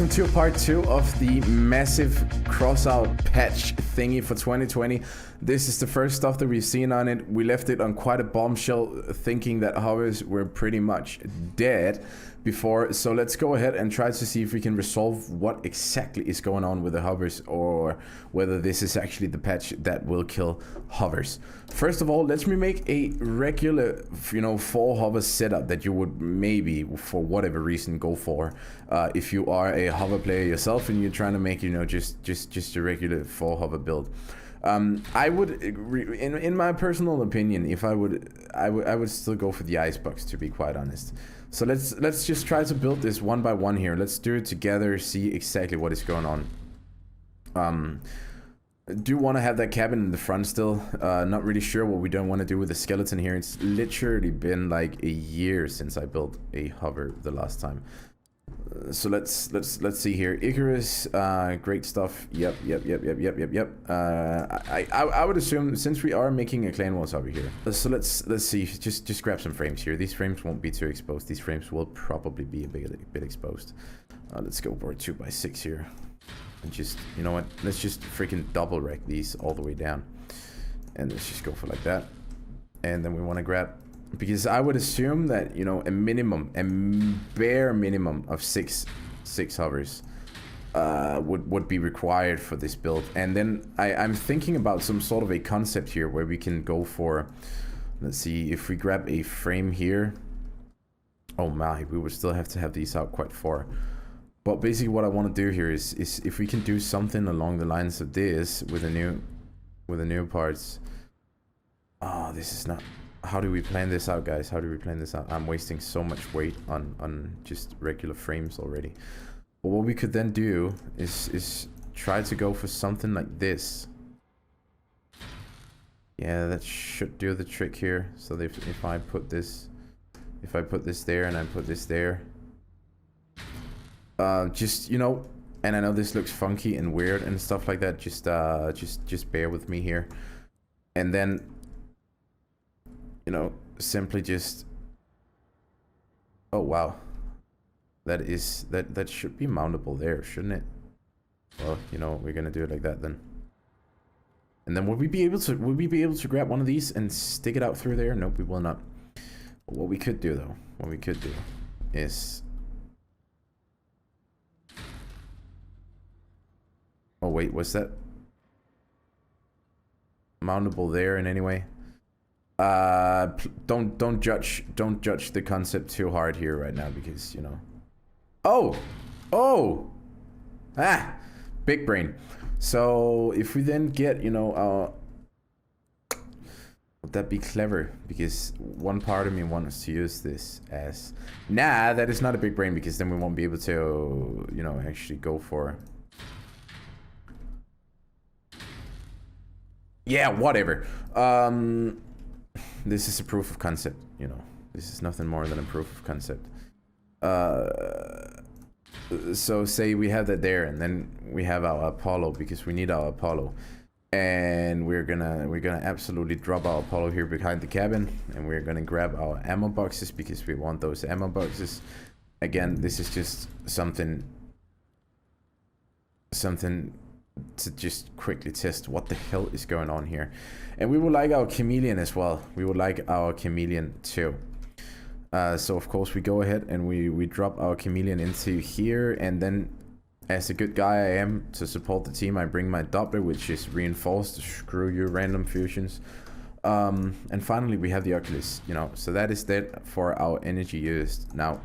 welcome to part 2 of the massive Crossout patch thingy for 2020. This is the first stuff that we've seen on it. We left it on quite a bombshell, thinking that hovers were pretty much dead before. So let's go ahead and try to see if we can resolve what exactly is going on with the hovers, or whether this is actually the patch that will kill hovers. First of all, let's make a regular, 4 hover setup that you would maybe, for whatever reason, go for if you are a hover player yourself and you're trying to make, just a regular 4 hover build. I would, in my personal opinion, if I would still go for the icebox, to be quite honest. So let's just try to build this one by one here. Let's do it together, see exactly what is going on. Do want to have that cabin in the front still. Not really sure what we don't want to do with the skeleton here. It's literally been like a year since I built a hover the last time. So let's see here. Icarus, great stuff. Yep. I would assume, since we are making a clan walls over here, so let's see. Just grab some frames here. These frames won't be too exposed. These frames will probably be a bit exposed. Let's go for a 2x6 here. And just, you know what? Let's just freaking double rack these all the way down, and let's just go for like that. And then we want to grab, because I would assume that, a bare minimum of six hovers would be required for this build. And then I'm thinking about some sort of a concept here where we can go for, let's see, if we grab a frame here. Oh my, we would still have to have these out quite far. But basically what I want to do here is if we can do something along the lines of this with the new parts. Oh, this is not. How do we plan this out, guys? How do we plan this out? I'm wasting so much weight on just regular frames already. But what we could then do is try to go for something like this. Yeah, that should do the trick here. So if I put this there and I put this there, and I know this looks funky and weird and stuff like that. Just bear with me here, and then, simply just, oh wow, that should be mountable there, shouldn't it? Well, we're gonna do it like that then. And then would we be able to grab one of these and stick it out through there? Nope, we will not. But what we could do is, oh wait, was that mountable there in any way? Don't judge the concept too hard here right now, because big brain. So if we then get, would that be clever? Because one part of me wants to use this as, nah, that is not a big brain, because then we won't be able to, actually go for. Yeah, whatever. This is a proof of concept, This is nothing more than a proof of concept. So say we have that there, and then we have our Apollo, because we need our Apollo. And we're gonna absolutely drop our Apollo here behind the cabin, and we're gonna grab our ammo boxes, because we want those ammo boxes. Again, this is just something to just quickly test what the hell is going on here. And we would like our chameleon as well. We would like our chameleon too. So of course we go ahead and we drop our chameleon into here, and then, as a good guy I am, to support the team, I bring my Doppler, which is reinforced. Screw you random fusions. And finally we have the Oculus, so that is that for our energy used. Now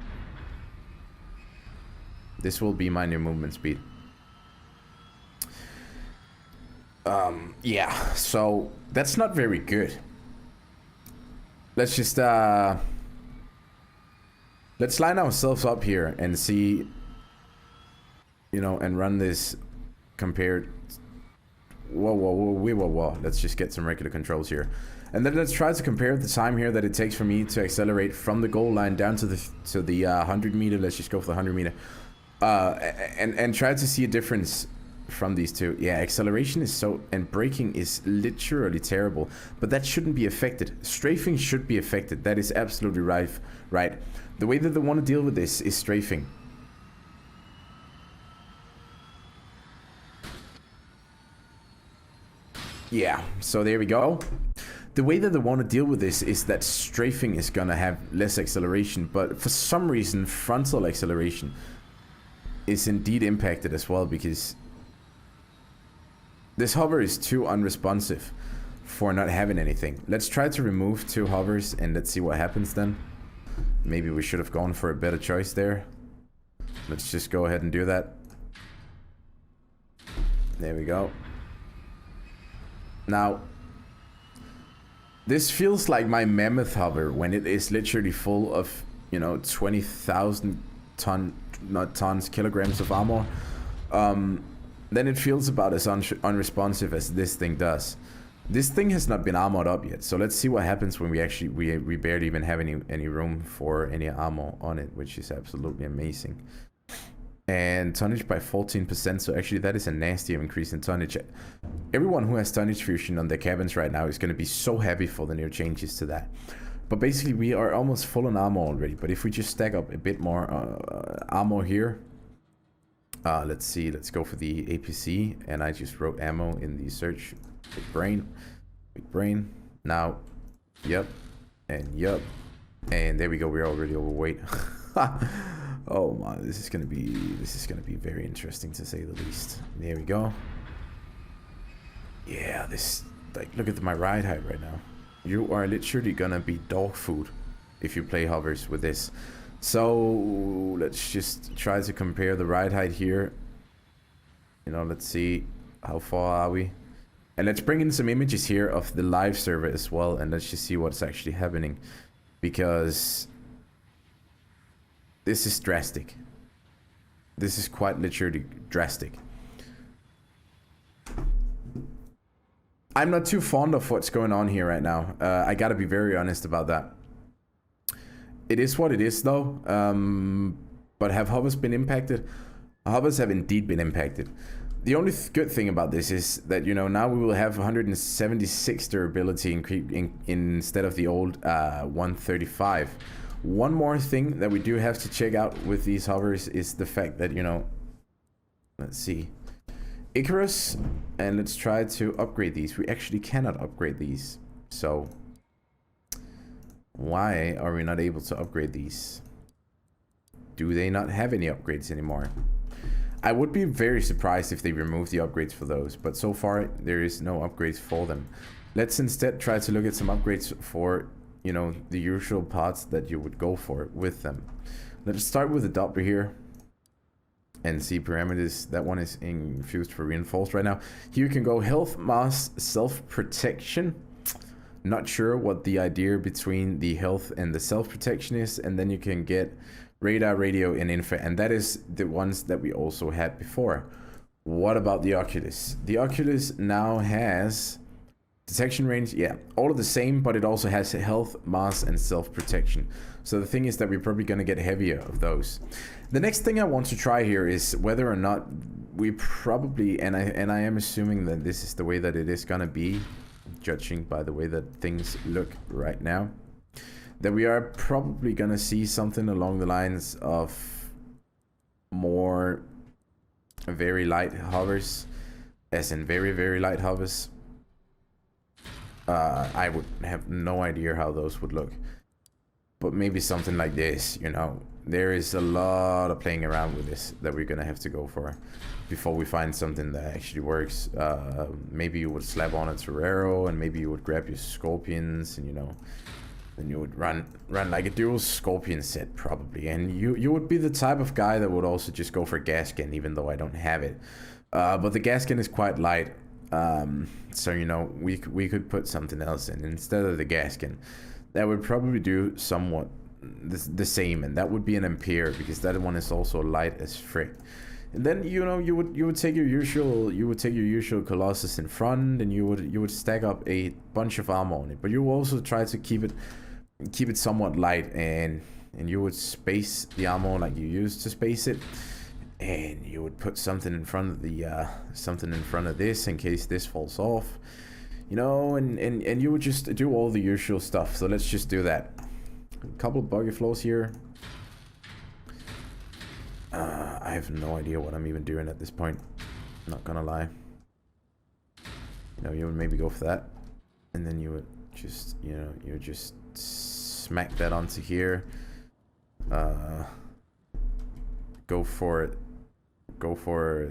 this will be my new movement speed. Yeah, so that's not very good. Let's just let's line ourselves up here and see, and run this compared. Whoa. Let's just get some regular controls here, and then let's try to compare the time here that it takes for me to accelerate from the goal line down to the 100 meter. Let's just go for the 100 meter, and try to see a difference from these two. Yeah, acceleration is and braking is literally terrible, but that shouldn't be affected. Strafing should be affected. That is absolutely right. The way that they want to deal with this is strafing. Yeah, so there we go. The way that they want to deal with this is that strafing is going to have less acceleration, but for some reason frontal acceleration is indeed impacted as well, because this hover is too unresponsive for not having anything. Let's try to remove 2 hovers and let's see what happens then. Maybe we should have gone for a better choice there. Let's just go ahead and do that. There we go. Now, this feels like my mammoth hover when it is literally full of, you know, 20,000 kilograms of armor. Then it feels about as unresponsive as this thing does. This thing has not been armored up yet, so let's see what happens when we actually we barely even have any room for any armor on it, which is absolutely amazing. And tonnage by 14%, so actually that is a nasty increase in tonnage. Everyone who has tonnage fusion on their cabins right now is going to be so happy for the new changes to that. But basically we are almost full on armor already, but if we just stack up a bit more armor here, let's see, let's go for the APC, and I just wrote ammo in the search. Big brain. Now, yep, and there we go. We're already overweight. Oh my, this is gonna be very interesting to say the least. There we go. Yeah, this, like, look at my ride height right now. You are literally gonna be dog food if you play hovers with this. So let's just try to compare the ride height here. You know, let's see how far are we. And let's bring in some images here of the live server as well, and let's just see what's actually happening, because this is drastic. This is quite literally drastic. I'm not too fond of what's going on here right now. I gotta be very honest about that. It is what it is though. But have hovers been impacted? Hovers have indeed been impacted. The only good thing about this is that, you know, now we will have 176 durability instead of the old 135. One more thing that we do have to check out with these hovers is the fact that, you know, let's see, Icarus, and let's try to upgrade these. We actually cannot upgrade these. So why are we not able to upgrade these? Do they not have any upgrades anymore? I would be very surprised if they remove the upgrades for those, but so far there is no upgrades for them. Let's instead try to look at some upgrades for, you know, the usual parts that you would go for with them. Let's start with the Doppler here and see parameters. That one is infused for reinforced right now. Here you can go health, mass, self-protection. Not sure what the idea between the health and the self-protection is, and then you can get radar, radio, and infra, and that is the ones that we also had before. What about the Oculus? The Oculus now has detection range, yeah, all of the same, but it also has health, mass, and self-protection. So the thing is that we're probably going to get heavier of those. The next thing I want to try here is whether or not we probably, and I am assuming that this is the way that it is going to be, judging by the way that things look right now, that we are probably going to see something along the lines of more very light hovers, as in very, very light hovers. I would have no idea how those would look, but maybe something like this, you know. There is a lot of playing around with this that we're gonna have to go for before we find something that actually works. Maybe you would slap on a Torero, and maybe you would grab your Scorpions, and, you know, then you would run like a dual Scorpion set probably, and you would be the type of guy that would also just go for Gaskin, even though I don't have it. But the Gaskin is quite light, so, you know, we could put something else in instead of the Gaskin. That would probably do somewhat the same, and that would be an Ampere, because that one is also light as frick. And then, you know, you would take your usual Colossus in front, and you would stack up a bunch of armor on it, but you also try to keep it somewhat light, and you would space the armor like you used to space it, and you would put something in front of this in case this falls off, you know, and you would just do all the usual stuff. So let's just do that. A couple of buggy flows here. I have no idea what I'm even doing at this point, not gonna lie. You know, you would maybe go for that, and then you would just, you know, you would just smack that onto here. Go for it. Go for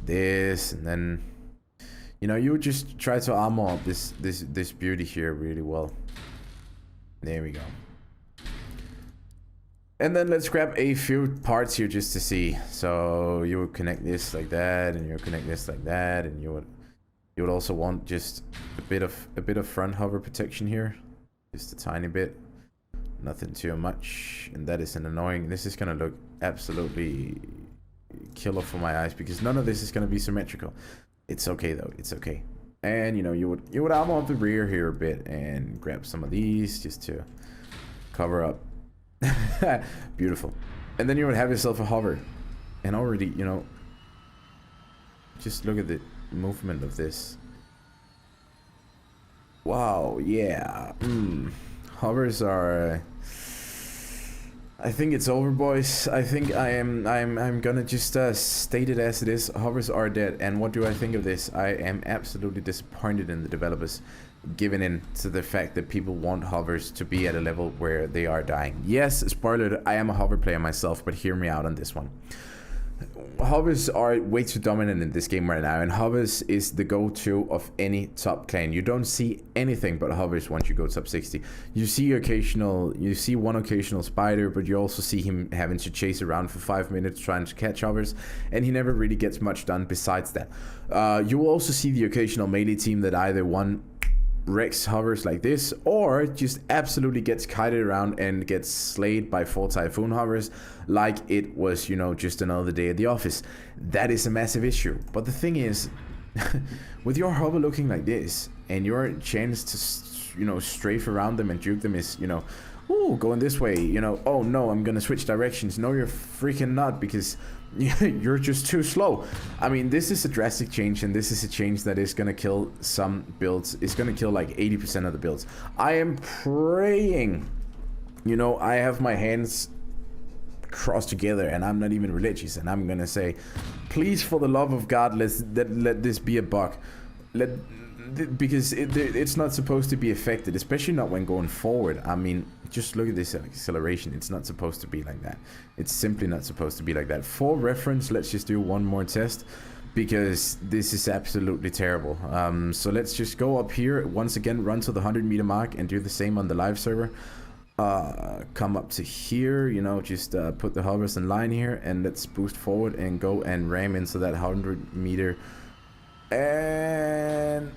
this, and then, you know, you would just try to armor up this beauty here really well. There we go. And then let's grab a few parts here just to see. So you would connect this like that, and you would connect this like that, and you would also want just a bit of front hover protection here, just a tiny bit, nothing too much. And that is an annoying. This is gonna look absolutely killer for my eyes because none of this is gonna be symmetrical. It's okay though. It's okay. And you know, you would armor up the rear here a bit and grab some of these just to cover up. Beautiful. And then you would have yourself a hover, and already, you know, just look at the movement of this. Wow, yeah. Hovers are, I think it's over, boys. I think I'm gonna just state it as it is. Hovers are dead. And what do I think of this? I am absolutely disappointed in the developers giving in to the fact that people want hovers to be at a level where they are dying. Yes, spoiler, I am a hover player myself, but hear me out on this one. Hovers are way too dominant in this game right now, and hovers is the go-to of any top clan. You don't see anything but hovers once you go top 60. You see one occasional spider, but you also see him having to chase around for 5 minutes trying to catch hovers, and he never really gets much done besides that. You will also see the occasional melee team that either wrecks hovers like this, or just absolutely gets kited around and gets slayed by 4 Typhoon hovers like it was, you know, just another day at the office. That is a massive issue. But the thing is, with your hover looking like this, and your chance to, you know, strafe around them and juke them is, you know, ooh, going this way, you know, oh no, I'm gonna switch directions. No, you're freaking not, because you're just too slow. I mean, this is a drastic change, and this is a change that is gonna kill some builds. It's gonna kill like 80% of the builds. I am praying, you know, I have my hands crossed together, and I'm not even religious, and I'm gonna say, please, for the love of God, let this be a bug. Because it's not supposed to be affected, especially not when going forward. I mean, just look at this acceleration. It's not supposed to be like that. It's simply not supposed to be like that. For reference, let's just do one more test, because this is absolutely terrible. So let's just go up here once again, run to the 100-meter mark, and do the same on the live server. Come up to here, you know, just put the hovers in line here, and let's boost forward and go and ram into that 100-meter, and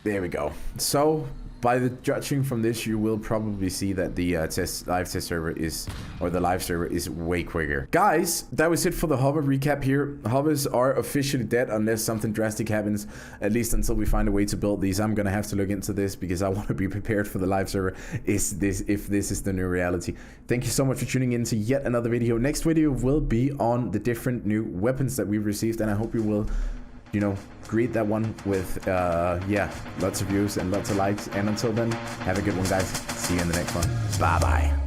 there we go. So by the judging from this, you will probably see that the live server is way quicker. Guys, that was it for the hover recap here. Hovers are officially dead unless something drastic happens, at least until we find a way to build these. I'm gonna have to look into this because I want to be prepared for the live server if this is the new reality. Thank you so much for tuning in to yet another video. Next video will be on the different new weapons that we've received, and I hope you will, you know, greet that one with yeah, lots of views and lots of likes. And until then, have a good one, guys. See you in the next one. Bye bye.